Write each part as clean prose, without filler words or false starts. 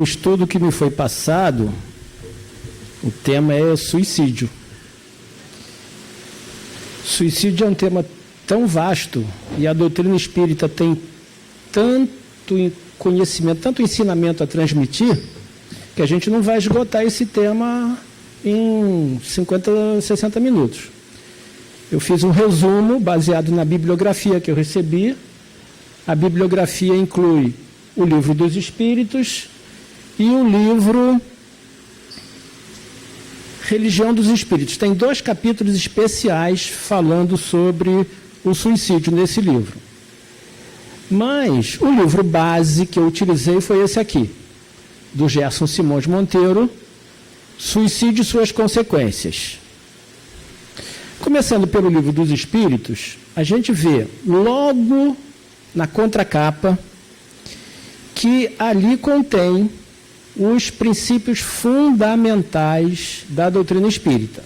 O estudo que me foi passado, o tema é suicídio. Suicídio é um tema tão vasto e a doutrina espírita tem tanto conhecimento, tanto ensinamento a transmitir, que a gente não vai esgotar esse tema em 50, 60 minutos. Eu fiz um resumo baseado na bibliografia que eu recebi. A bibliografia inclui o Livro dos Espíritos e o livro Religião dos Espíritos. Tem 2 capítulos especiais falando sobre o suicídio nesse livro. Mas o livro base que eu utilizei foi esse aqui, do Gerson Simões Monteiro, Suicídio e Suas Consequências. Começando pelo Livro dos Espíritos, a gente vê logo na contracapa que ali contém os princípios fundamentais da doutrina espírita.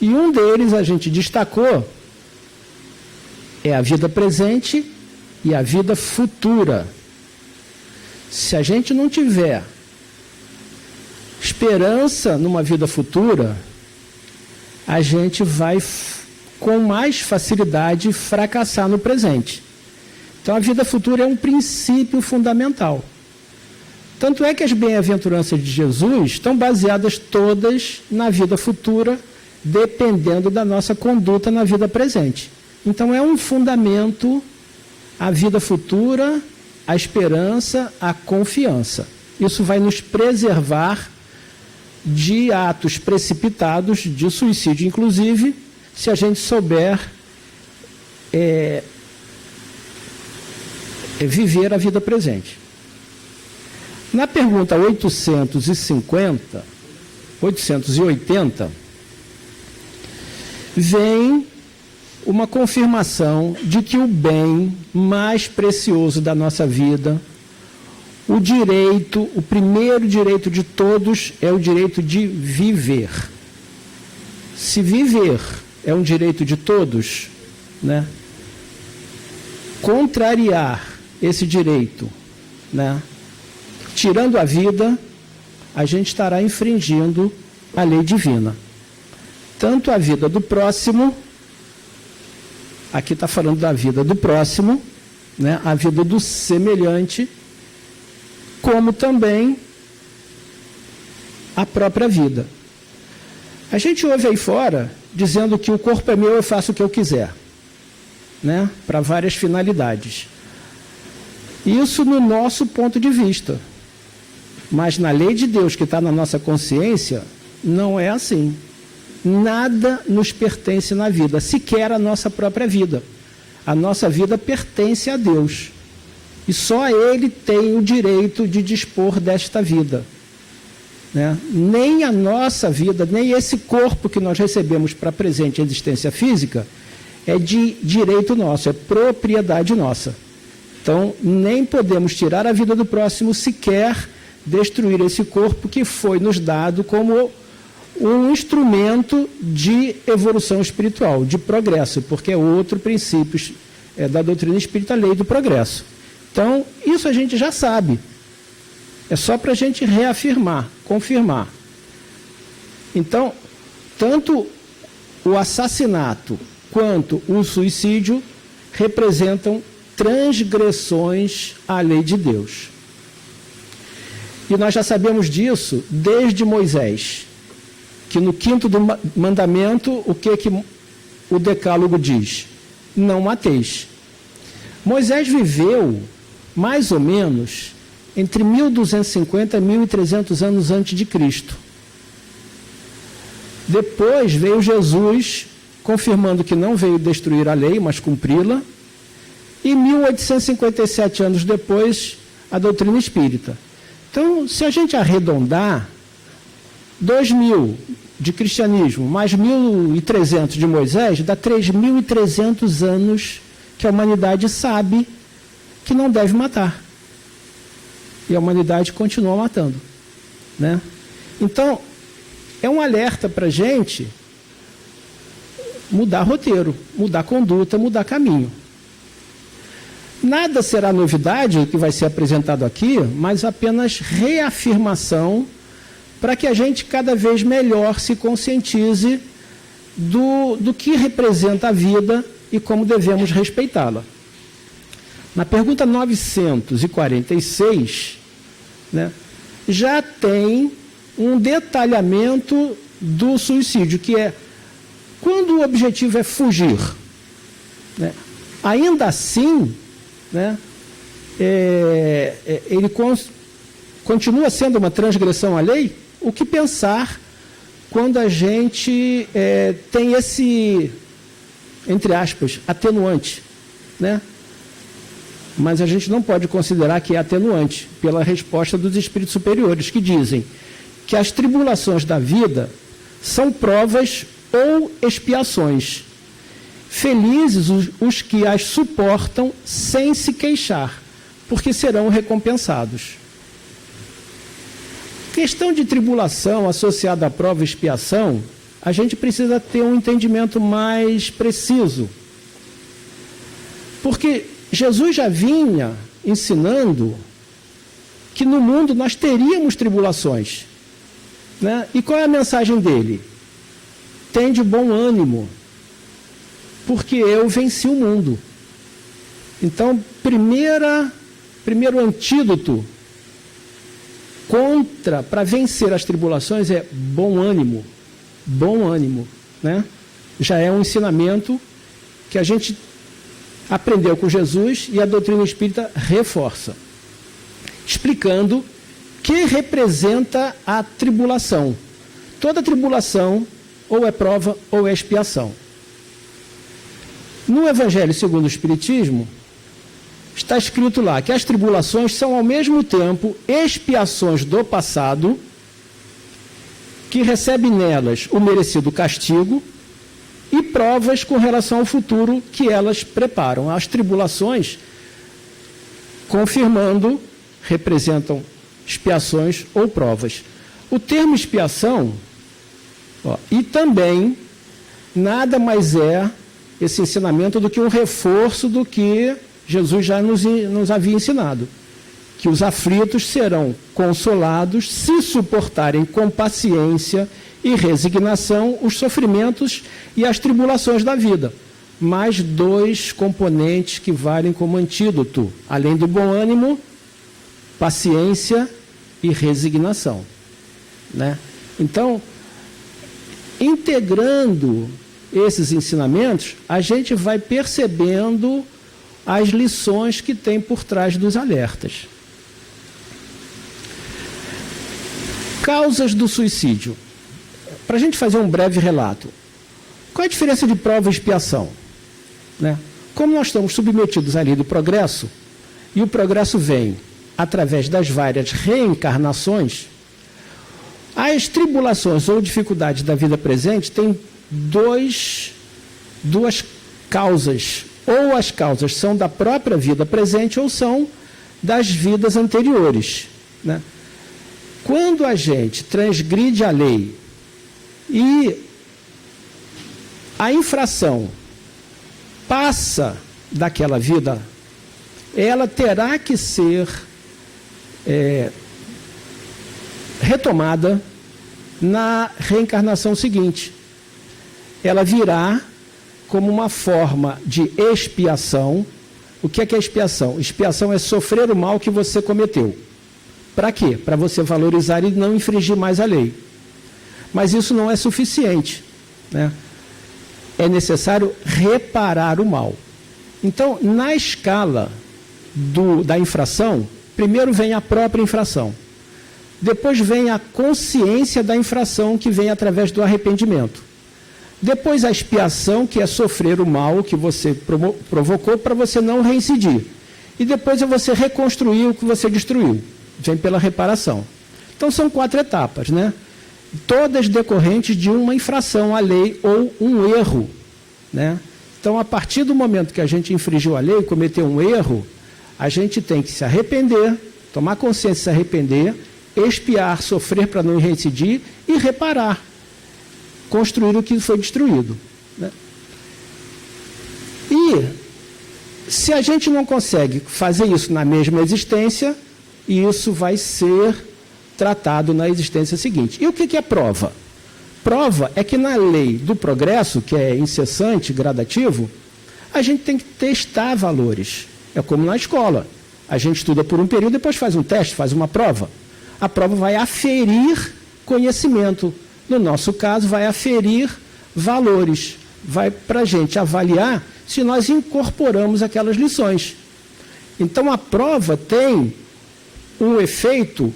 E um deles a gente destacou é a vida presente e a vida futura. Se a gente não tiver esperança numa vida futura, a gente vai com mais facilidade fracassar no presente. Então a vida futura é um princípio fundamental. Tanto é que as bem-aventuranças de Jesus estão baseadas todas na vida futura, dependendo da nossa conduta na vida presente. Então é um fundamento a vida futura, a esperança, a confiança. Isso vai nos preservar de atos precipitados, de suicídio, inclusive, se a gente souber viver a vida presente. Na pergunta 880, vem uma confirmação de que o bem mais precioso da nossa vida, o primeiro direito de todos é o direito de viver. Se viver é um direito de todos, né? Contrariar esse direito, né? Tirando a vida, a gente estará infringindo a lei divina. Tanto a vida do próximo, aqui está falando da vida do próximo, né? A vida do semelhante, como também a própria vida. A gente ouve aí fora dizendo que o corpo é meu, eu faço o que eu quiser, né? Para várias finalidades. Isso no nosso ponto de vista. Mas na lei de Deus que está na nossa consciência, não é assim. Nada nos pertence na vida, sequer a nossa própria vida. A nossa vida pertence a Deus. E só Ele tem o direito de dispor desta vida, né? Nem a nossa vida, nem esse corpo que nós recebemos para a presente existência física é de direito nosso, é propriedade nossa. Então, nem podemos tirar a vida do próximo, sequer destruir esse corpo que foi nos dado como um instrumento de evolução espiritual, de progresso, porque é outro princípio da doutrina espírita, a lei do progresso. Então, isso a gente já sabe. É só para a gente reafirmar, confirmar. Então, tanto o assassinato quanto o suicídio representam transgressões à lei de Deus. E nós já sabemos disso desde Moisés, que no 5º mandamento, o que o decálogo diz? Não mateis. Moisés viveu mais ou menos entre 1250 e 1300 anos antes de Cristo. Depois veio Jesus, confirmando que não veio destruir a lei, mas cumpri-la. E 1857 anos depois, a doutrina espírita. Então, se a gente arredondar, 2000 de cristianismo mais 1300 de Moisés, dá 3300 anos que a humanidade sabe que não deve matar. E a humanidade continua matando, né? Então, é um alerta para a gente mudar roteiro, mudar conduta, mudar caminho. Nada será novidade o que vai ser apresentado aqui, mas apenas reafirmação para que a gente cada vez melhor se conscientize do que representa a vida e como devemos respeitá-la. Na pergunta 946, né, já tem um detalhamento do suicídio, que é quando o objetivo é fugir, né, ainda assim, né, ele continua sendo uma transgressão à lei. O que pensar quando a gente tem esse, entre aspas, atenuante, né? Mas a gente não pode considerar que é atenuante, pela resposta dos espíritos superiores, que dizem que as tribulações da vida são provas ou expiações. Felizes os que as suportam sem se queixar, porque serão recompensados. Questão de tribulação associada à prova e expiação, a gente precisa ter um entendimento mais preciso. Porque Jesus já vinha ensinando que no mundo nós teríamos tribulações, né? E qual é a mensagem dele? Tende bom ânimo, porque eu venci o mundo. Então, primeiro antídoto para vencer as tribulações é bom ânimo, né? Já é um ensinamento que a gente aprendeu com Jesus e a doutrina espírita reforça, explicando que representa a tribulação. Toda tribulação ou é prova ou é expiação. No Evangelho segundo o Espiritismo, está escrito lá que as tribulações são ao mesmo tempo expiações do passado, que recebe nelas o merecido castigo, e provas com relação ao futuro que elas preparam. As tribulações, confirmando, representam expiações ou provas. O termo expiação, e também nada mais é esse ensinamento do que um reforço do que Jesus já nos havia ensinado, que os aflitos serão consolados se suportarem com paciência e resignação os sofrimentos e as tribulações da vida. Mais dois componentes que valem como antídoto, além do bom ânimo, paciência e resignação, né? Então, integrando esses ensinamentos, a gente vai percebendo as lições que tem por trás dos alertas. Causas do suicídio. Para a gente fazer um breve relato, qual é a diferença de prova e expiação? Né? Como nós estamos submetidos à lei do progresso, e o progresso vem através das várias reencarnações, as tribulações ou dificuldades da vida presente têm duas causas. Ou as causas são da própria vida presente ou são das vidas anteriores, né? Quando a gente transgride a lei e a infração passa daquela vida, ela terá que ser retomada na reencarnação seguinte. Ela virá como uma forma de expiação. O que é expiação? Expiação é sofrer o mal que você cometeu. Para quê? Para você valorizar e não infringir mais a lei. Mas isso não é suficiente, né? É necessário reparar o mal. Então, na escala da infração, primeiro vem a própria infração. Depois vem a consciência da infração, que vem através do arrependimento. Depois a expiação, que é sofrer o mal que você provocou para você não reincidir. E depois é você reconstruir o que você destruiu. Vem pela reparação. Então são 4 etapas, né? Todas decorrentes de uma infração à lei ou um erro, né? Então, a partir do momento que a gente infringiu a lei, cometeu um erro, a gente tem que se arrepender, tomar consciência de se arrepender, expiar, sofrer para não reincidir e reparar. Construir o que foi destruído, né? E Se a gente não consegue fazer isso na mesma existência, isso vai ser tratado na existência seguinte. E o que é prova? Prova é que na lei do progresso, que é incessante, gradativo, a gente tem que testar valores. É como na escola. A gente estuda por um período, depois faz um teste, faz uma prova. A prova vai aferir conhecimento. No nosso caso, vai aferir valores. Vai para a gente avaliar se nós incorporamos aquelas lições. Então, a prova tem um efeito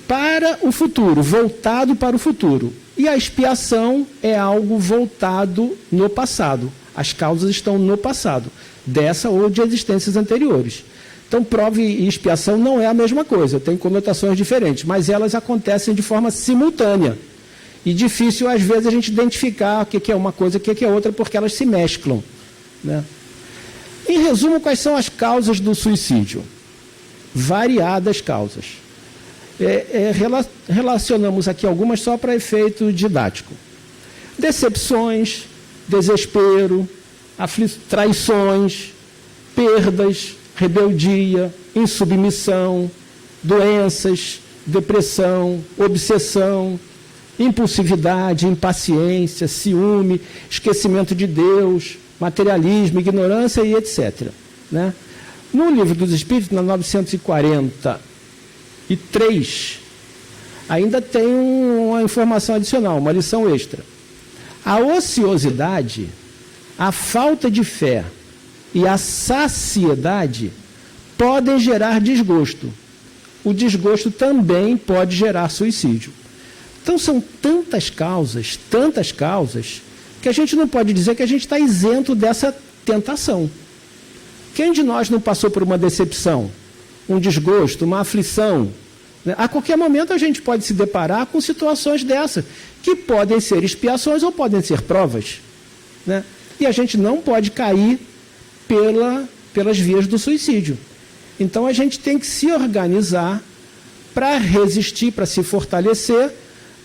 para o futuro, voltado para o futuro. E a expiação é algo voltado no passado. As causas estão no passado, dessa ou de existências anteriores. Então, prova e expiação não é a mesma coisa, tem conotações diferentes, mas elas acontecem de forma simultânea. E difícil, às vezes, a gente identificar o que é uma coisa e o que é outra, porque elas se mesclam, né? Em resumo, quais são as causas do suicídio? Variadas causas. Relacionamos aqui algumas só para efeito didático. Decepções, desespero, traições, perdas, rebeldia, insubmissão, doenças, depressão, obsessão, impulsividade, impaciência, ciúme, esquecimento de Deus, materialismo, ignorância e etc. Né? No Livro dos Espíritos, na 943, ainda tem uma informação adicional, uma lição extra. A ociosidade, a falta de fé e a saciedade podem gerar desgosto. O desgosto também pode gerar suicídio. Então, são tantas causas, que a gente não pode dizer que a gente está isento dessa tentação. Quem de nós não passou por uma decepção, um desgosto, uma aflição? A qualquer momento a gente pode se deparar com situações dessas, que podem ser expiações ou podem ser provas, né? E a gente não pode cair pelas vias do suicídio. Então a gente tem que se organizar para resistir, para se fortalecer,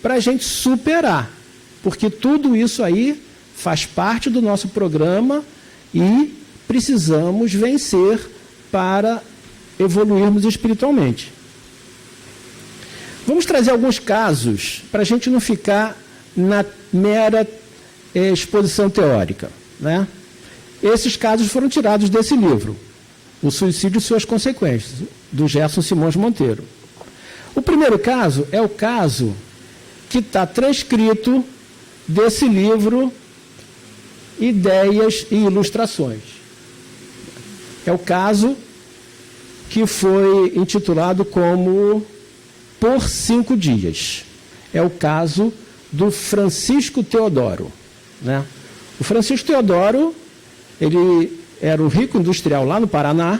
para a gente superar, porque tudo isso aí faz parte do nosso programa e precisamos vencer para evoluirmos espiritualmente. Vamos trazer alguns casos para a gente não ficar na mera exposição teórica, né? Esses casos foram tirados desse livro, O Suicídio e Suas Consequências, do Gerson Simões Monteiro. O primeiro caso é o caso que está transcrito desse livro, Ideias e Ilustrações. É o caso que foi intitulado como Por 5 Dias. É o caso do Francisco Teodoro, né? O Francisco Teodoro, ele era um rico industrial lá no Paraná,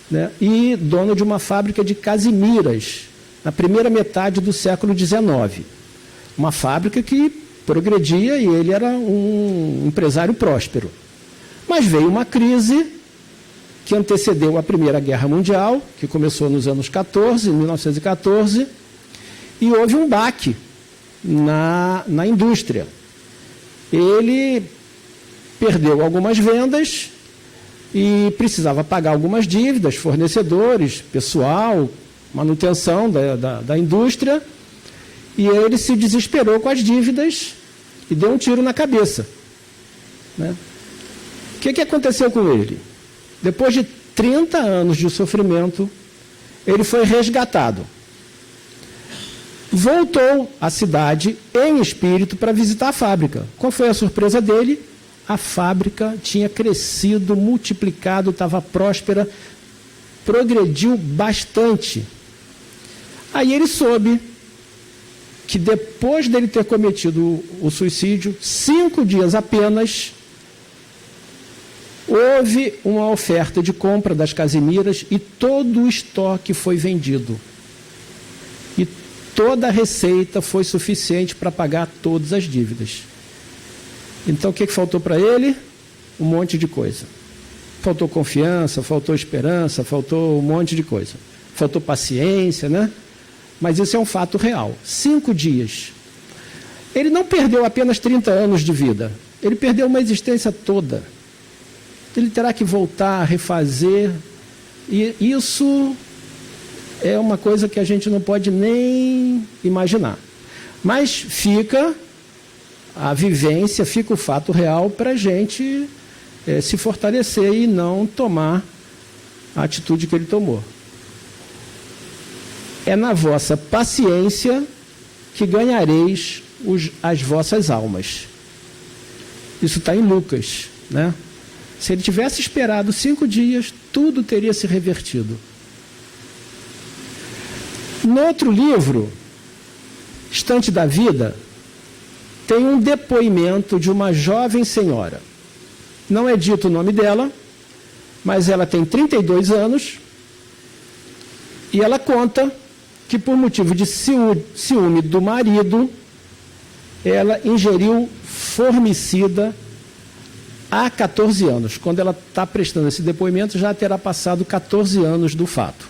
né, e dono de uma fábrica de casimiras, na primeira metade do século XIX. Uma fábrica que progredia e ele era um empresário próspero. Mas veio uma crise que antecedeu a Primeira Guerra Mundial, que começou nos anos 1914, e houve um baque na indústria. Ele perdeu algumas vendas e precisava pagar algumas dívidas, fornecedores, pessoal, manutenção da indústria, e ele se desesperou com as dívidas e deu um tiro na cabeça, né? O que aconteceu com ele? Depois de 30 anos de sofrimento, ele foi resgatado. Voltou à cidade em espírito para visitar a fábrica. Qual foi a surpresa dele? A fábrica tinha crescido, multiplicado, estava próspera, progrediu bastante. Aí ele soube que depois dele ter cometido o suicídio, 5 dias apenas, houve uma oferta de compra das casimiras e todo o estoque foi vendido. E toda a receita foi suficiente para pagar todas as dívidas. Então, o que faltou para ele? Um monte de coisa. Faltou confiança, faltou esperança, faltou um monte de coisa. Faltou paciência, né? Mas isso é um fato real. 5 dias. Ele não perdeu apenas 30 anos de vida. Ele perdeu uma existência toda. ele terá que voltar a refazer, e isso é uma coisa que a gente não pode nem imaginar. Mas fica a vivência, fica o fato real para a gente se fortalecer e não tomar a atitude que ele tomou. É na vossa paciência que ganhareis as vossas almas. Isso está em Lucas, né? Se ele tivesse esperado 5 dias, tudo teria se revertido. No outro livro, Estante da Vida, tem um depoimento de uma jovem senhora. Não é dito o nome dela, mas ela tem 32 anos e ela conta que, por motivo de ciúme do marido, ela ingeriu formicida há 14 anos. Quando ela está prestando esse depoimento, já terá passado 14 anos do fato.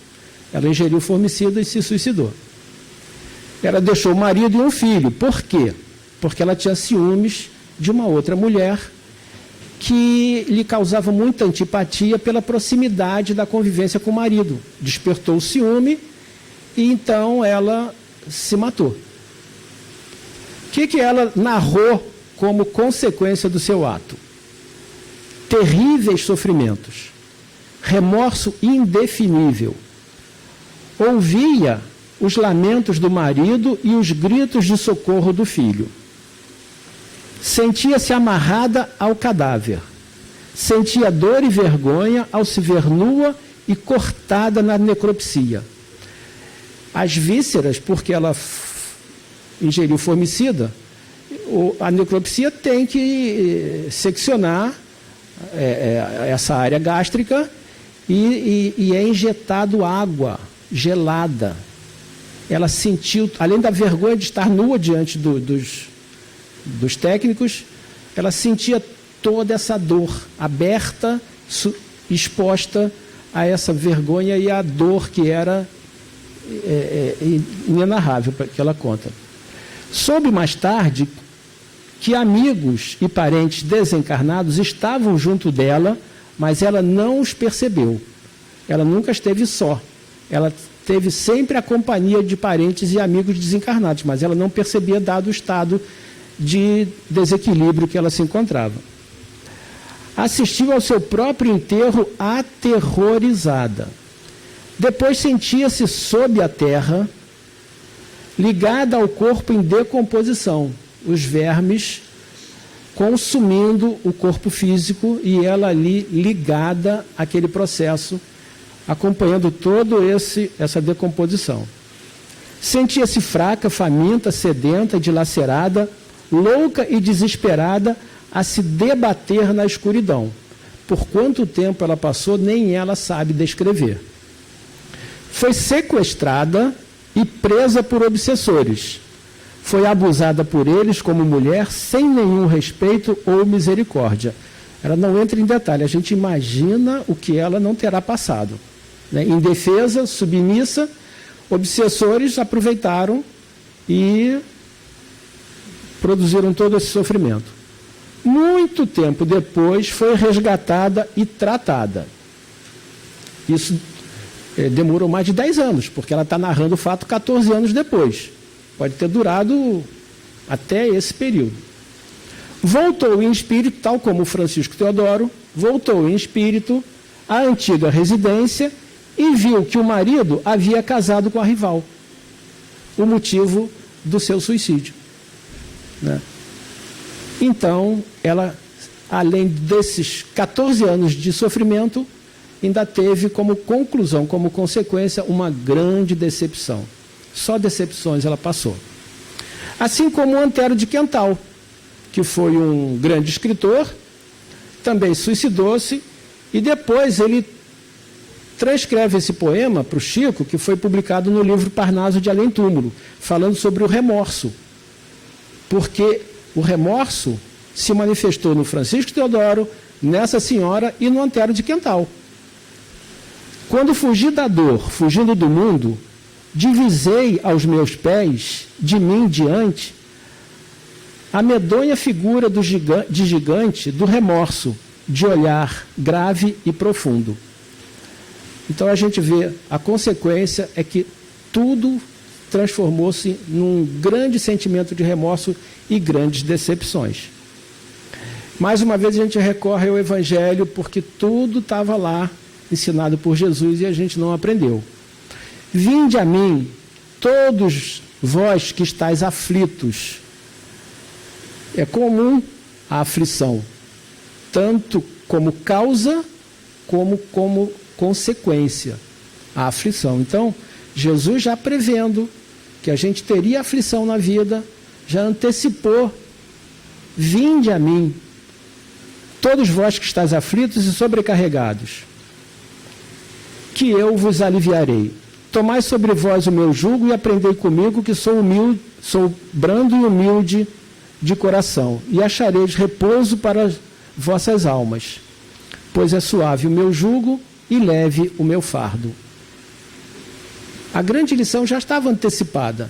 Ela ingeriu formicida e se suicidou. Ela deixou o marido e um filho. Por quê? Porque ela tinha ciúmes de uma outra mulher que lhe causava muita antipatia pela proximidade da convivência com o marido. Despertou o ciúme e então ela se matou. O que ela narrou como consequência do seu ato? Terríveis sofrimentos, remorso indefinível. Ouvia os lamentos do marido e os gritos de socorro do filho. Sentia-se amarrada ao cadáver. Sentia dor e vergonha ao se ver nua e cortada na necropsia. As vísceras, porque ela ingeriu formicida, a necropsia tem que seccionar essa área gástrica e é injetado água gelada. Ela sentiu, além da vergonha de estar nua diante dos técnicos, ela sentia toda essa dor aberta, exposta a essa vergonha e a dor que era inenarrável, que ela conta. Soube mais tarde que amigos e parentes desencarnados estavam junto dela, mas ela não os percebeu. Ela nunca esteve só. Ela teve sempre a companhia de parentes e amigos desencarnados, mas ela não percebia, dado o estado de desequilíbrio que ela se encontrava. Assistiu ao seu próprio enterro aterrorizada. Depois sentia-se sob a terra, ligada ao corpo em decomposição, os vermes consumindo o corpo físico e ela ali ligada àquele processo, acompanhando toda essa decomposição. Sentia-se fraca, faminta, sedenta, dilacerada, louca e desesperada a se debater na escuridão. Por quanto tempo ela passou, nem ela sabe descrever. Foi sequestrada e presa por obsessores. Foi abusada por eles como mulher, sem nenhum respeito ou misericórdia. Ela não entra em detalhe, a gente imagina o que ela não terá passado. Né? Indefesa, submissa, obsessores aproveitaram e produziram todo esse sofrimento. Muito tempo depois foi resgatada e tratada. Isso demorou mais de 10 anos, porque ela está narrando o fato 14 anos depois. Pode ter durado até esse período. Voltou em espírito, tal como Francisco Teodoro, voltou em espírito à antiga residência e viu que o marido havia casado com a rival. O motivo do seu suicídio. Né? Então, ela, além desses 14 anos de sofrimento, ainda teve como conclusão, como consequência, uma grande decepção. Só decepções ela passou. Assim como Antero de Quental, que foi um grande escritor, também suicidou-se, e depois ele transcreve esse poema para o Chico, que foi publicado no livro Parnaso de Além Túmulo, falando sobre o remorso. Porque o remorso se manifestou no Francisco Teodoro, nessa senhora e no Antero de Quental. Quando fugi da dor, fugindo do mundo, divisei aos meus pés, de mim diante, a medonha figura de gigante do remorso, de olhar grave e profundo. Então a gente vê, a consequência é que tudo transformou-se num grande sentimento de remorso e grandes decepções. Mais uma vez a gente recorre ao Evangelho porque tudo estava lá, ensinado por Jesus, e a gente não aprendeu. Vinde a mim, todos vós que estáis aflitos. É comum a aflição, tanto como causa como consequência, a aflição. Então, Jesus já prevendo que a gente teria aflição na vida, já antecipou: vinde a mim, todos vós que estáis aflitos e sobrecarregados, que eu vos aliviarei. Tomai sobre vós o meu jugo e aprendei comigo, que sou humilde, sou brando e humilde de coração, e achareis repouso para vossas almas, pois é suave o meu jugo e leve o meu fardo. A grande lição já estava antecipada,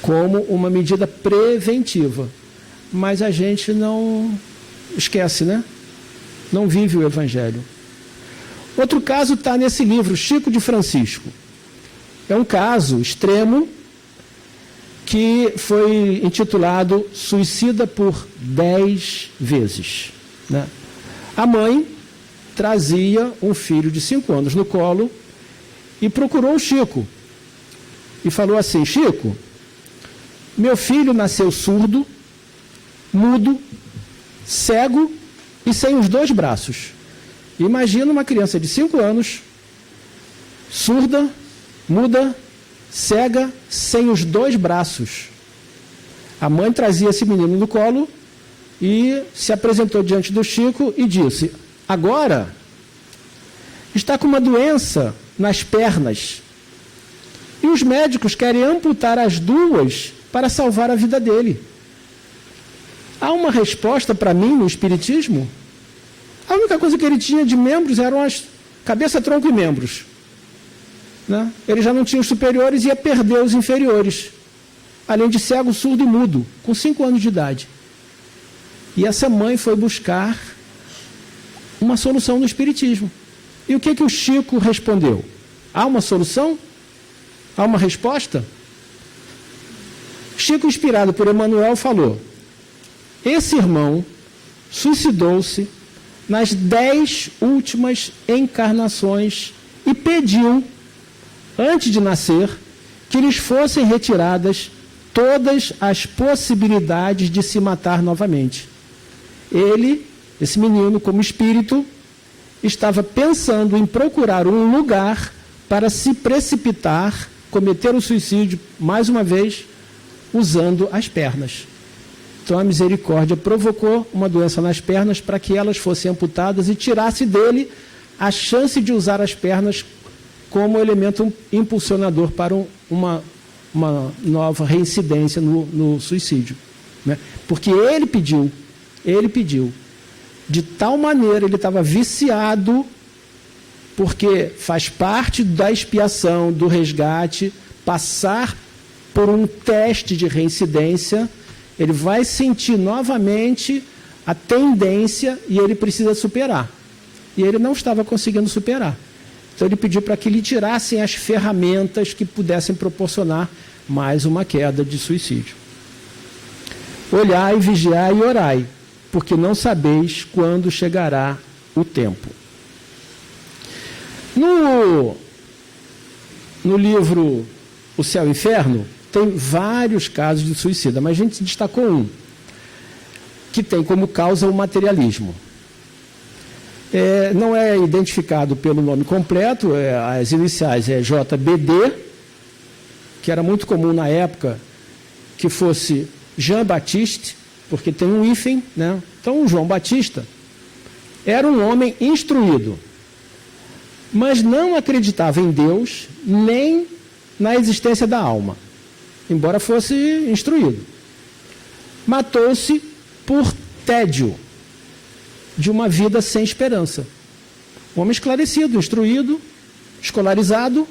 como uma medida preventiva, mas a gente não esquece, né? Não vive o Evangelho. Outro caso está nesse livro, Chico de Francisco. É um caso extremo que foi intitulado Suicida por 10 vezes. Né? A mãe trazia um filho de 5 anos no colo e procurou o Chico. E falou assim: Chico, meu filho nasceu surdo, mudo, cego e sem os 2 braços. Imagina uma criança de 5 anos, surda, muda, cega, sem os 2 braços. A mãe trazia esse menino no colo e se apresentou diante do Chico e disse: agora está com uma doença nas pernas e os médicos querem amputar as 2 para salvar a vida dele. Há uma resposta para mim no Espiritismo? A única coisa que ele tinha de membros eram as cabeça, tronco e membros. Né? Ele já não tinha os superiores e ia perder os inferiores. Além de cego, surdo e mudo, com 5 anos de idade. E essa mãe foi buscar uma solução no Espiritismo. E o que o Chico respondeu? Há uma solução? Há uma resposta? Chico, inspirado por Emmanuel, falou: esse irmão suicidou-se nas 10 últimas encarnações e pediu, antes de nascer, que lhes fossem retiradas todas as possibilidades de se matar novamente. Ele, esse menino, como espírito, estava pensando em procurar um lugar para se precipitar, cometer o suicídio, mais uma vez, usando as pernas. Então a misericórdia provocou uma doença nas pernas para que elas fossem amputadas e tirasse dele a chance de usar as pernas como elemento impulsionador para uma nova reincidência no suicídio. Né? Porque ele pediu, de tal maneira, ele estava viciado, porque faz parte da expiação, do resgate, passar por um teste de reincidência. Ele vai sentir novamente a tendência e ele precisa superar. E ele não estava conseguindo superar. Então ele pediu para que lhe tirassem as ferramentas que pudessem proporcionar mais uma queda de suicídio. Olhai, vigiai e orai, porque não sabeis quando chegará o tempo. No livro O Céu e o Inferno, tem vários casos de suicida, mas a gente destacou um, que tem como causa o materialismo. Não é identificado pelo nome completo, as iniciais é JBD, que era muito comum na época que fosse Jean Baptiste, porque tem um hífen, né? Então, o João Batista era um homem instruído, mas não acreditava em Deus, nem na existência da alma, embora fosse instruído. Matou-se por tédio de uma vida sem esperança. Um homem esclarecido, instruído, escolarizado,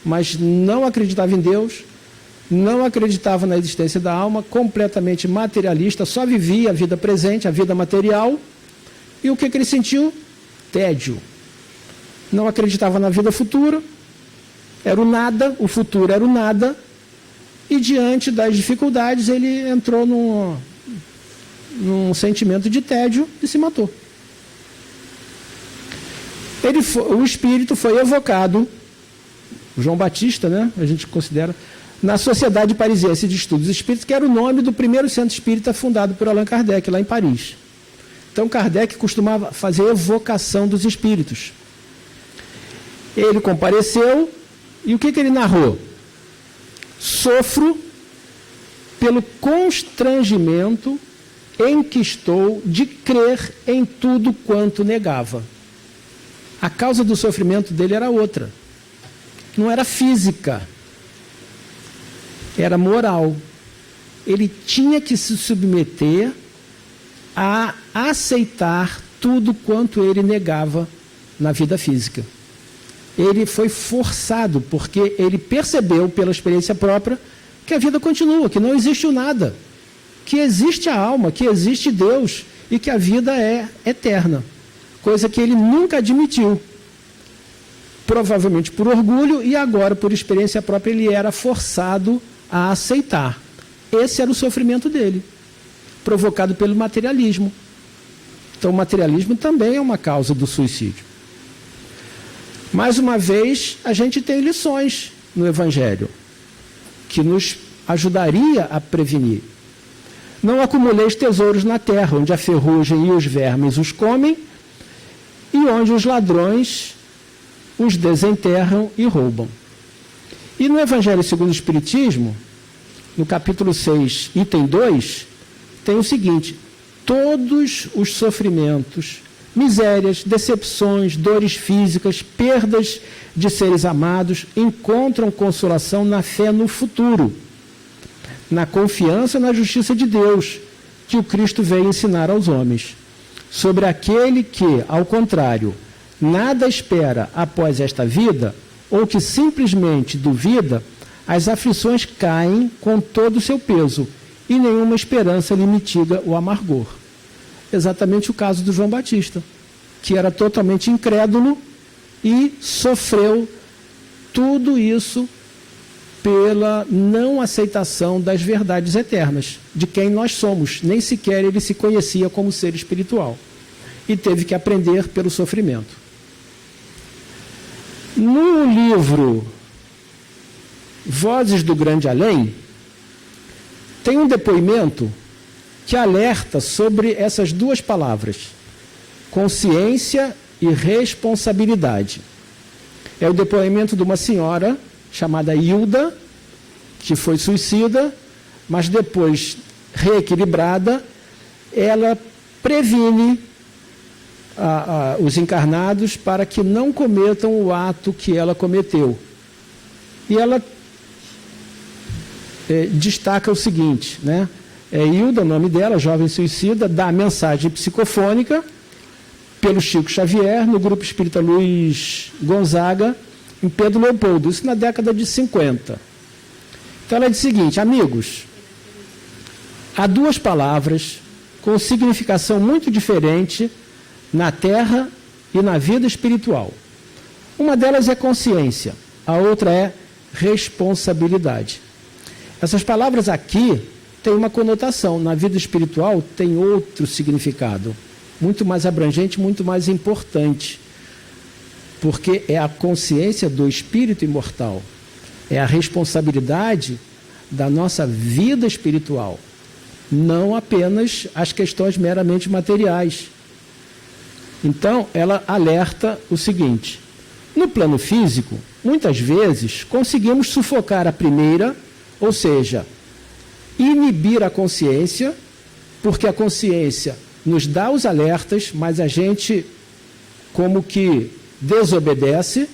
mas não acreditava em Deus, não acreditava na existência da alma, completamente materialista, só vivia a vida presente, a vida material, E o que ele sentiu? Tédio. Não acreditava na vida futura, era o nada, o futuro era o nada, e diante das dificuldades ele entrou num sentimento de tédio e se matou. O espírito foi evocado, João Batista, né, a gente considera, na Sociedade Parisiense de Estudos Espíritas, que era o nome do primeiro centro espírita fundado por Allan Kardec, lá em Paris. Então Kardec costumava fazer evocação dos espíritos. Ele compareceu e o que ele narrou? Sofro pelo constrangimento em que estou de crer em tudo quanto negava. A causa do sofrimento dele era outra. Não era física, era moral. Ele tinha que se submeter a aceitar tudo quanto ele negava na vida física. Ele foi forçado, porque ele percebeu pela experiência própria que a vida continua, que não existe o nada, que existe a alma, que existe Deus e que a vida é eterna, coisa que ele nunca admitiu, provavelmente por orgulho, e agora por experiência própria ele era forçado a aceitar. Esse era o sofrimento dele, provocado pelo materialismo. Então o materialismo também é uma causa do suicídio. Mais uma vez, a gente tem lições no Evangelho que nos ajudaria a prevenir. Não acumuleis tesouros na terra, onde a ferrugem e os vermes os comem, e onde os ladrões os desenterram e roubam. E no Evangelho segundo o Espiritismo, no capítulo 6, item 2, tem o seguinte: todos os sofrimentos, misérias, decepções, dores físicas, perdas de seres amados, encontram consolação na fé no futuro, na confiança na justiça de Deus, que o Cristo veio ensinar aos homens. Sobre aquele que, ao contrário, nada espera após esta vida, ou que simplesmente duvida, as aflições caem com todo o seu peso, e nenhuma esperança lhe mitiga o amargor. Exatamente o caso do João Batista, que era totalmente incrédulo e sofreu tudo isso pela não aceitação das verdades eternas, de quem nós somos. Nem sequer ele se conhecia como ser espiritual e teve que aprender pelo sofrimento. No livro Vozes do Grande Além, tem um depoimento que alerta sobre essas duas palavras, consciência e responsabilidade. É o depoimento de uma senhora chamada Hilda, que foi suicida, mas depois, reequilibrada, ela previne os encarnados para que não cometam o ato que ela cometeu. E ela destaca o seguinte, né? Hilda, o nome dela, jovem suicida, dá a mensagem psicofônica pelo Chico Xavier, no Grupo Espírita Luiz Gonzaga, em Pedro Leopoldo, isso na década de 50. Então ela diz o seguinte: amigos, há duas palavras com significação muito diferente na Terra e na vida espiritual. Uma delas é consciência, a outra é responsabilidade. Essas palavras aqui têm uma conotação, na vida espiritual tem outro significado, muito mais abrangente, muito mais importante, porque é a consciência do espírito imortal, é a responsabilidade da nossa vida espiritual, não apenas as questões meramente materiais. Então, ela alerta o seguinte: no plano físico, muitas vezes conseguimos sufocar a primeira, ou seja, inibir a consciência, porque a consciência nos dá os alertas, mas a gente como que desobedece.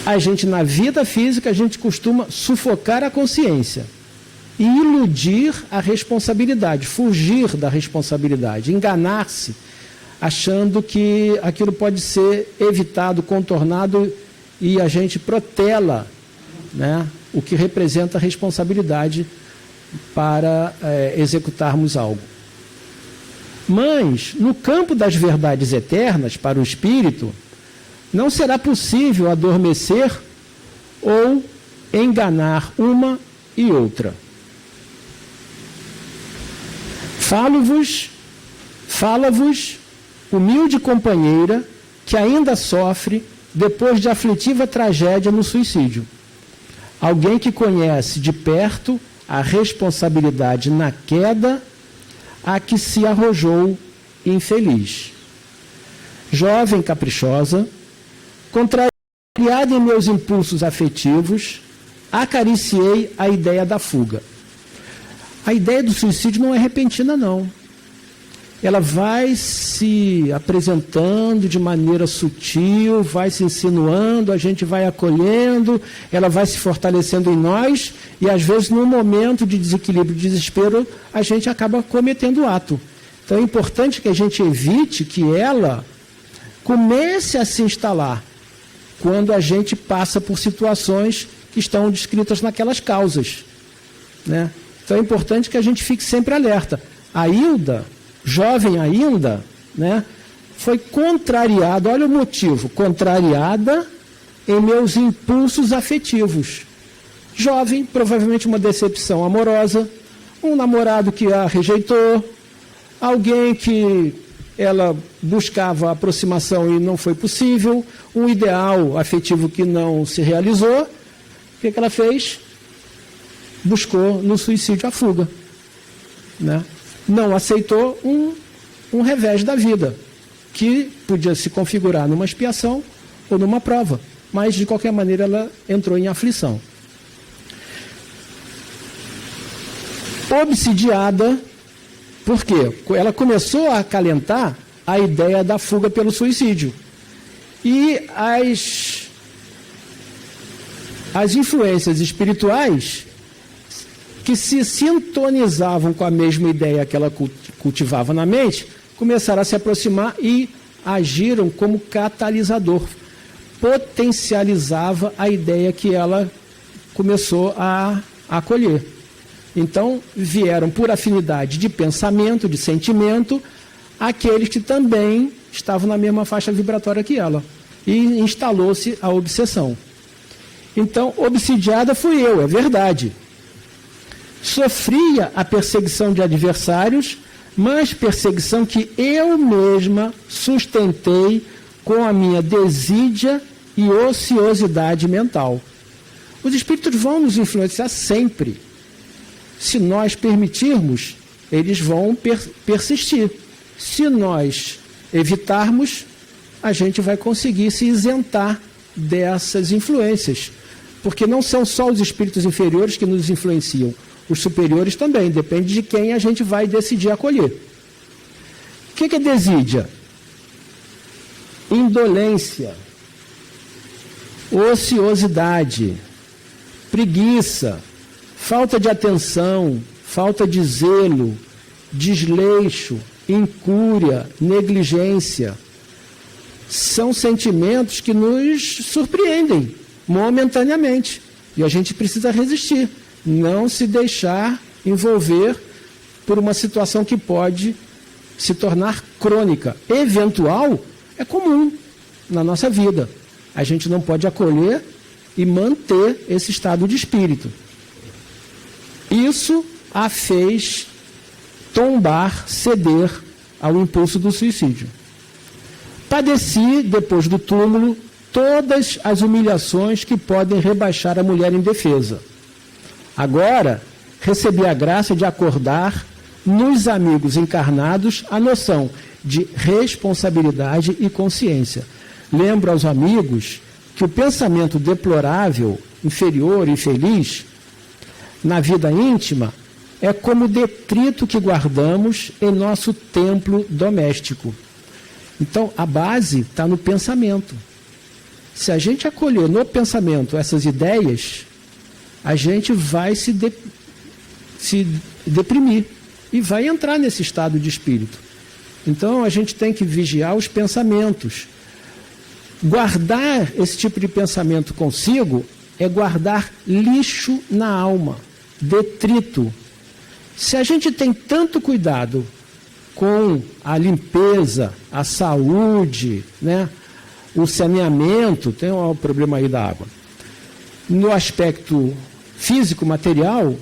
A gente, na vida física, a gente costuma sufocar a consciência e iludir a responsabilidade, fugir da responsabilidade, enganar-se, achando que aquilo pode ser evitado, contornado, e a gente protela, né, o que representa a responsabilidade para executarmos algo. Mas, no campo das verdades eternas, para o espírito, não será possível adormecer ou enganar uma e outra. Fala-vos, humilde companheira, que ainda sofre depois de aflitiva tragédia no suicídio. Alguém que conhece de perto a responsabilidade na queda a que se arrojou infeliz. Jovem caprichosa, contrariada em meus impulsos afetivos, acariciei a ideia da fuga. A ideia do suicídio não é repentina, não. Ela vai se apresentando de maneira sutil, vai se insinuando, a gente vai acolhendo, ela vai se fortalecendo em nós e, às vezes, num momento de desequilíbrio, de desespero, a gente acaba cometendo o ato. Então, é importante que a gente evite que ela comece a se instalar quando a gente passa por situações que estão descritas naquelas causas, né? Então, é importante que a gente fique sempre alerta. A Hilda, jovem ainda, né, foi contrariada, olha o motivo, contrariada em meus impulsos afetivos. Jovem, provavelmente uma decepção amorosa, um namorado que a rejeitou, alguém que ela buscava aproximação e não foi possível, um ideal afetivo que não se realizou. O que ela fez? Buscou no suicídio a fuga, né? Não aceitou um revés da vida, que podia se configurar numa expiação ou numa prova, mas de qualquer maneira ela entrou em aflição. Obsidiada, por quê? Ela começou a acalentar a ideia da fuga pelo suicídio. E as influências espirituais que se sintonizavam com a mesma ideia que ela cultivava na mente, começaram a se aproximar e agiram como catalisador. Potencializava a ideia que ela começou a acolher. Então, vieram por afinidade de pensamento, de sentimento, aqueles que também estavam na mesma faixa vibratória que ela. E instalou-se a obsessão. Então, obsidiada fui eu, é verdade. Sofria a perseguição de adversários, mas perseguição que eu mesma sustentei com a minha desídia e ociosidade mental. Os espíritos vão nos influenciar sempre. Se nós permitirmos, eles vão persistir. Se nós evitarmos, a gente vai conseguir se isentar dessas influências. Porque não são só os espíritos inferiores que nos influenciam. Os superiores também, depende de quem a gente vai decidir acolher. O que é desídia? Indolência, ociosidade, preguiça, falta de atenção, falta de zelo, desleixo, incúria, negligência. São sentimentos que nos surpreendem momentaneamente e a gente precisa resistir. Não se deixar envolver por uma situação que pode se tornar crônica. Eventual é comum na nossa vida. A gente não pode acolher e manter esse estado de espírito. Isso a fez tombar, ceder ao impulso do suicídio. Padeci, depois do túmulo, todas as humilhações que podem rebaixar a mulher indefesa. Agora, recebi a graça de acordar nos amigos encarnados a noção de responsabilidade e consciência. Lembro aos amigos que o pensamento deplorável, inferior e infeliz, na vida íntima, é como o detrito que guardamos em nosso templo doméstico. Então, a base está no pensamento. Se a gente acolher no pensamento essas ideias, a gente vai se deprimir e vai entrar nesse estado de espírito. Então, a gente tem que vigiar os pensamentos. Guardar esse tipo de pensamento consigo é guardar lixo na alma, detrito. Se a gente tem tanto cuidado com a limpeza, a saúde, né, o saneamento, tem um problema aí da água, no aspecto físico, material,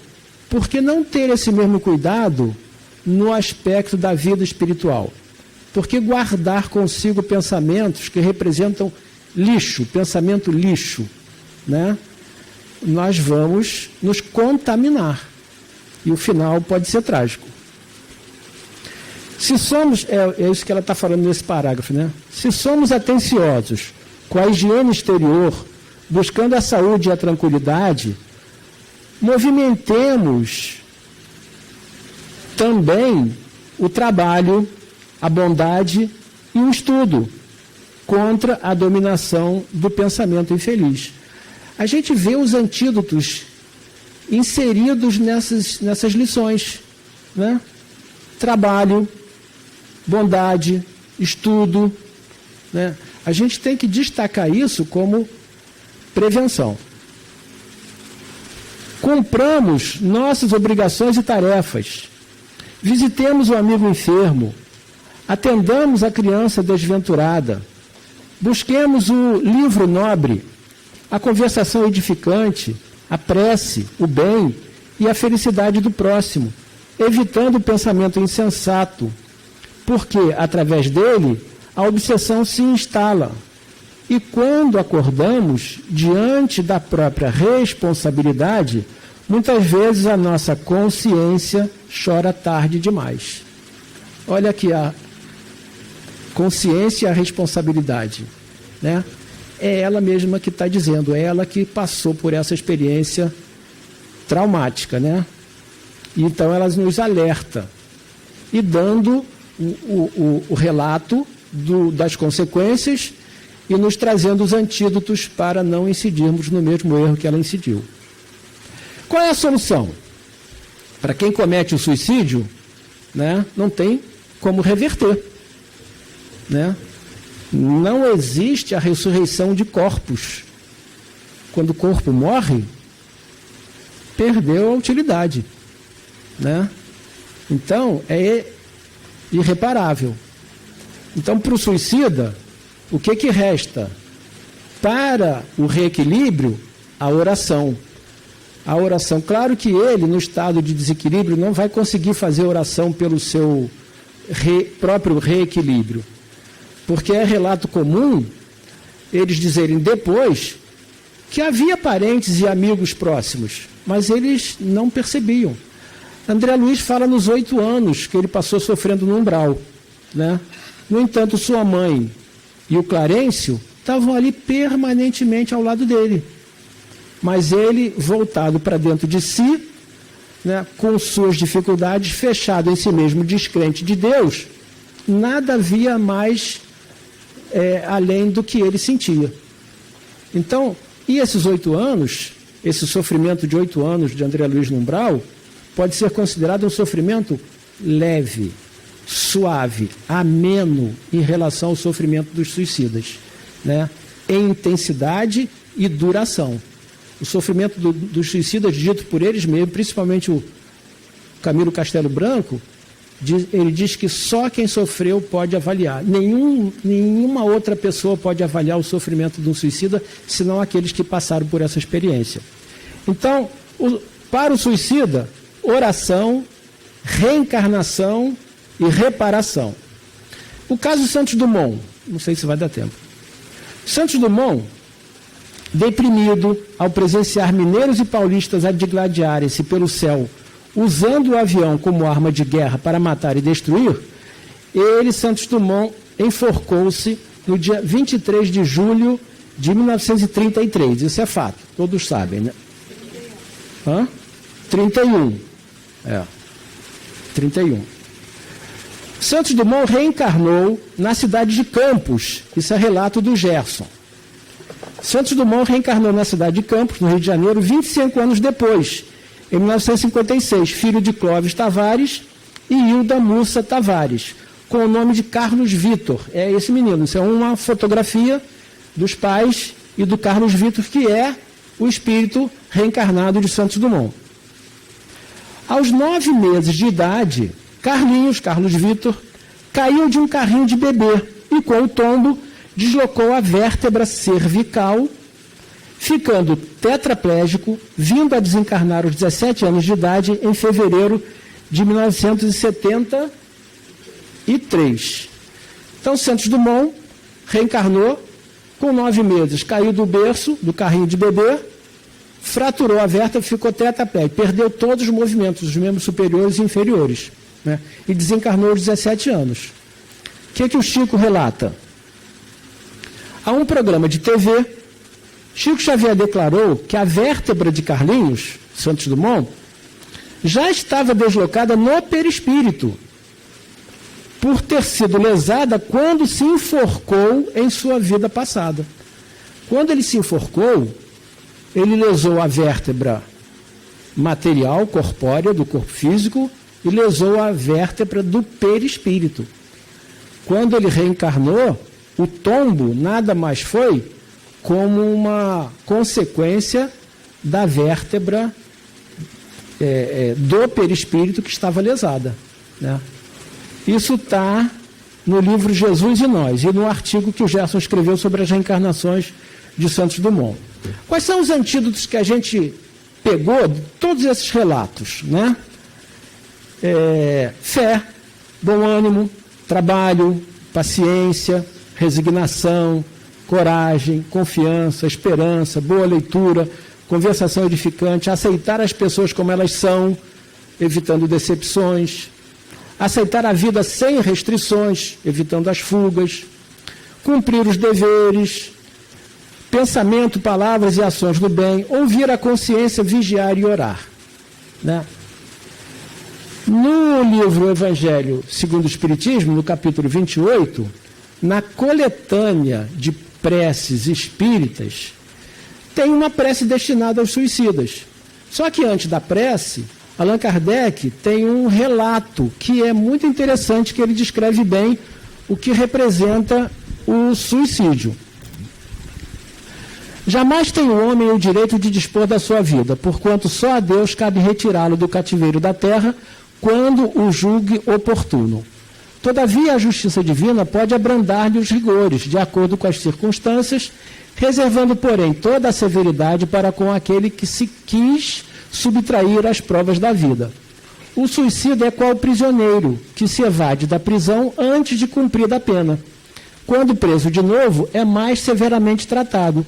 por que não ter esse mesmo cuidado no aspecto da vida espiritual? Por que guardar consigo pensamentos que representam lixo, pensamento lixo, né? Nós vamos nos contaminar e o final pode ser trágico. Se somos, é isso que ela está falando nesse parágrafo, né? Se somos atenciosos com a higiene exterior, buscando a saúde e a tranquilidade, movimentemos também o trabalho, a bondade e o estudo contra a dominação do pensamento infeliz. A gente vê os antídotos inseridos nessas lições, né? Trabalho, bondade, estudo, né? A gente tem que destacar isso como prevenção. Cumpramos nossas obrigações e tarefas. Visitemos o amigo enfermo. Atendamos a criança desventurada. Busquemos o livro nobre, a conversação edificante, a prece, o bem e a felicidade do próximo, evitando o pensamento insensato, porque, através dele, a obsessão se instala. E quando acordamos, diante da própria responsabilidade, muitas vezes a nossa consciência chora tarde demais. Olha aqui a consciência e a responsabilidade, né? É ela mesma que está dizendo, é ela que passou por essa experiência traumática, né? Então ela nos alerta e dando o relato das consequências e nos trazendo os antídotos para não incidirmos no mesmo erro que ela incidiu. Qual é a solução? Para quem comete o suicídio, né, não tem como reverter, né? Não existe a ressurreição de corpos. Quando o corpo morre, perdeu a utilidade, né? Então, é irreparável. Então, para o suicida, o que resta? Para o reequilíbrio, a oração. A oração, claro que ele, no estado de desequilíbrio, não vai conseguir fazer oração pelo seu próprio reequilíbrio. Porque é relato comum eles dizerem depois que havia parentes e amigos próximos, mas eles não percebiam. André Luiz fala nos 8 anos que ele passou sofrendo no umbral, né? No entanto, sua mãe e o Clarencio estavam ali permanentemente ao lado dele. Mas ele, voltado para dentro de si, né, com suas dificuldades, fechado em si mesmo, descrente de Deus, nada havia mais além do que ele sentia. Então, e esses 8 anos, esse sofrimento de 8 anos de André Luiz no umbral, pode ser considerado um sofrimento leve, suave, ameno em relação ao sofrimento dos suicidas, né? Em intensidade e duração. O sofrimento dos suicidas, dito por eles mesmos, principalmente o Camilo Castelo Branco, ele diz que só quem sofreu pode avaliar. Nenhuma outra pessoa pode avaliar o sofrimento de um suicida, senão aqueles que passaram por essa experiência. Então, para o suicida, oração, reencarnação e reparação. O caso Santos Dumont, não sei se vai dar tempo. Santos Dumont, deprimido ao presenciar mineiros e paulistas a digladiarem-se pelo céu, usando o avião como arma de guerra para matar e destruir, ele, Santos Dumont, enforcou-se no dia 23 de julho de 1933. Isso é fato, todos sabem, né? 31. 31. Santos Dumont reencarnou na cidade de Campos. Isso é relato do Gerson. Santos Dumont reencarnou na cidade de Campos, no Rio de Janeiro, 25 anos depois, em 1956, filho de Clóvis Tavares e Hilda Mussa Tavares, com o nome de Carlos Vitor. É esse menino. Isso é uma fotografia dos pais e do Carlos Vitor, que é o espírito reencarnado de Santos Dumont. Aos 9 meses de idade, Carlos Vitor, caiu de um carrinho de bebê e, com o tombo, deslocou a vértebra cervical, ficando tetraplégico, vindo a desencarnar aos 17 anos de idade em fevereiro de 1973. Então, Santos Dumont reencarnou, com 9 meses, caiu do berço, do carrinho de bebê, fraturou a vértebra, ficou tetraplégico, perdeu todos os movimentos, os membros superiores e inferiores, né? E desencarnou aos 17 anos. O que o Chico relata? Há um programa de TV, Chico Xavier declarou que a vértebra de Carlinhos, Santos Dumont, já estava deslocada no perispírito, por ter sido lesada quando se enforcou em sua vida passada. Quando ele se enforcou, ele lesou a vértebra material, corpórea, do corpo físico, e lesou a vértebra do perispírito. Quando ele reencarnou, o tombo nada mais foi como uma consequência da vértebra do perispírito que estava lesada, né? Isso está no livro Jesus e Nós, e no artigo que o Gerson escreveu sobre as reencarnações de Santos Dumont. Quais são os antídotos que a gente pegou de todos esses relatos, né? Fé, bom ânimo, trabalho, paciência, resignação, coragem, confiança, esperança, boa leitura, conversação edificante, aceitar as pessoas como elas são, evitando decepções, aceitar a vida sem restrições, evitando as fugas, cumprir os deveres, pensamento, palavras e ações do bem, ouvir a consciência, vigiar e orar, né? No livro Evangelho segundo o Espiritismo, no capítulo 28, na coletânea de preces espíritas, tem uma prece destinada aos suicidas. Só que antes da prece, Allan Kardec tem um relato que é muito interessante, que ele descreve bem o que representa o suicídio. Jamais tem o homem o direito de dispor da sua vida, porquanto só a Deus cabe retirá-lo do cativeiro da terra quando o julgue oportuno. Todavia, a justiça divina pode abrandar-lhe os rigores, de acordo com as circunstâncias, reservando, porém, toda a severidade para com aquele que se quis subtrair às provas da vida. O suicida é qual prisioneiro que se evade da prisão antes de cumprir a pena. Quando preso de novo, é mais severamente tratado.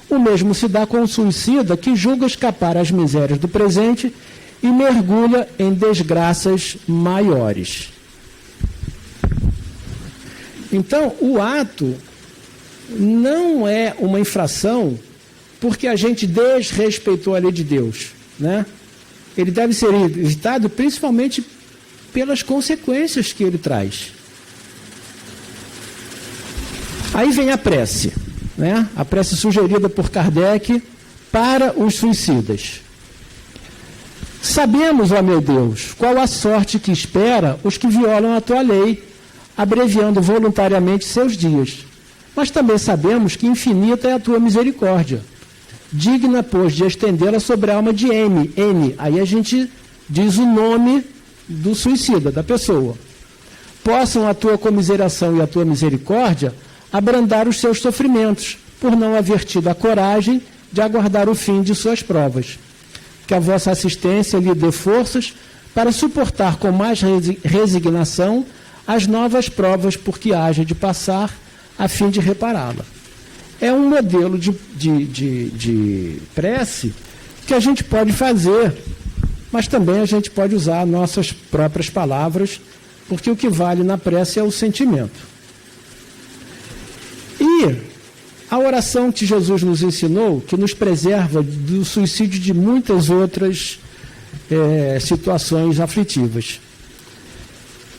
O mesmo se dá com o suicida que julga escapar às misérias do presente e mergulha em desgraças maiores. Então, o ato não é uma infração porque a gente desrespeitou a lei de Deus, né? Ele deve ser evitado principalmente pelas consequências que ele traz. Aí vem a prece, né? A prece sugerida por Kardec para os suicidas. Sabemos, ó meu Deus, qual a sorte que espera os que violam a tua lei, abreviando voluntariamente seus dias. Mas também sabemos que infinita é a tua misericórdia, digna, pois, de estendê-la sobre a alma de N. Aí a gente diz o nome do suicida, da pessoa. Possam a tua comiseração e a tua misericórdia abrandar os seus sofrimentos, por não haver tido a coragem de aguardar o fim de suas provas. Que a vossa assistência lhe dê forças para suportar com mais resignação as novas provas por que haja de passar, a fim de repará-la. É um modelo de prece que a gente pode fazer, mas também a gente pode usar nossas próprias palavras, porque o que vale na prece é o sentimento. E a oração que Jesus nos ensinou, que nos preserva do suicídio de muitas outras situações aflitivas.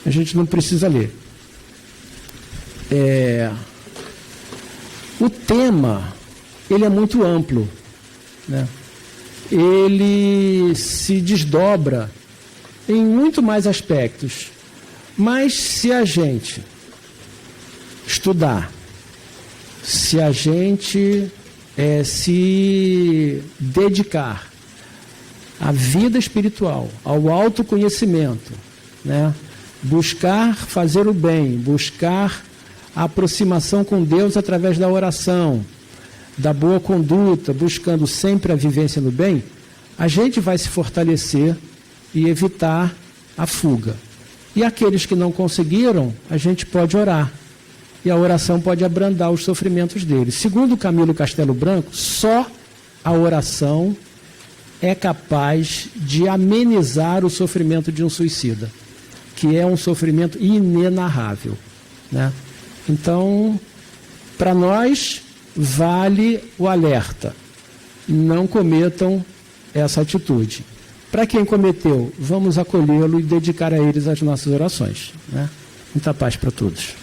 A gente não precisa ler. O tema, ele é muito amplo, né? Ele se desdobra em muito mais aspectos, mas se a gente estudar, se a gente se dedicar à vida espiritual, ao autoconhecimento, né? buscar fazer o bem, buscar a aproximação com Deus através da oração, da boa conduta, buscando sempre a vivência no bem, a gente vai se fortalecer e evitar a fuga. E aqueles que não conseguiram, a gente pode orar. E a oração pode abrandar os sofrimentos deles. Segundo Camilo Castelo Branco, só a oração é capaz de amenizar o sofrimento de um suicida, que é um sofrimento inenarrável, né? Então, para nós, vale o alerta. Não cometam essa atitude. Para quem cometeu, vamos acolhê-lo e dedicar a eles as nossas orações, né? Muita paz para todos.